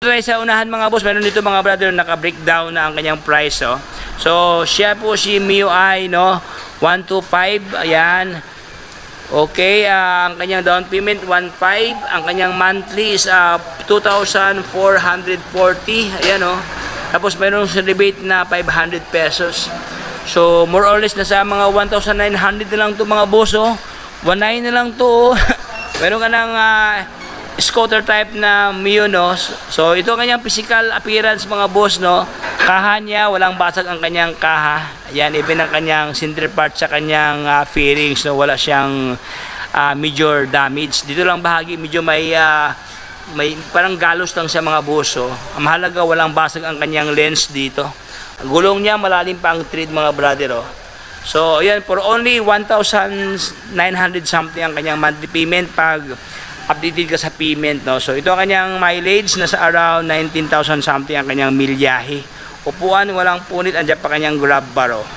tayo sa unahan mga boss. Meron dito mga brother, naka-breakdown na ang kanyang price. Oh. So, siya po si MIUI, no? 125, ayan. Okay, ang kanyang down payment 1.5, ang kanyang monthly is 2,440, ayan oh. Tapos mayroong rebate na 500 pesos. So more or less nasa mga 1,900 na lang to mga boss oh. 1.9 na lang to oh. Meron ka ng scooter type na Mio no. So ito ang kanyang physical appearance mga boss no. Kaha niya, walang basag ang kanyang kaha. Ayan, even ang kanyang center part sa kanyang fairings no, wala siyang major damage. Dito lang bahagi medyo may parang galos lang sa mga boss oh. Ang mahalaga walang basag ang kanyang lens dito. Ang gulong niya malalim pa ang tread mga brother oh. So ayan, for only 1,900 something ang kanyang monthly payment pag updated ka sa payment no. So ito ang kanyang mileage, nasa around 19,000 something ang kanyang milyahe. Upuan walang punit, andyan pa kanyang grab bar oh.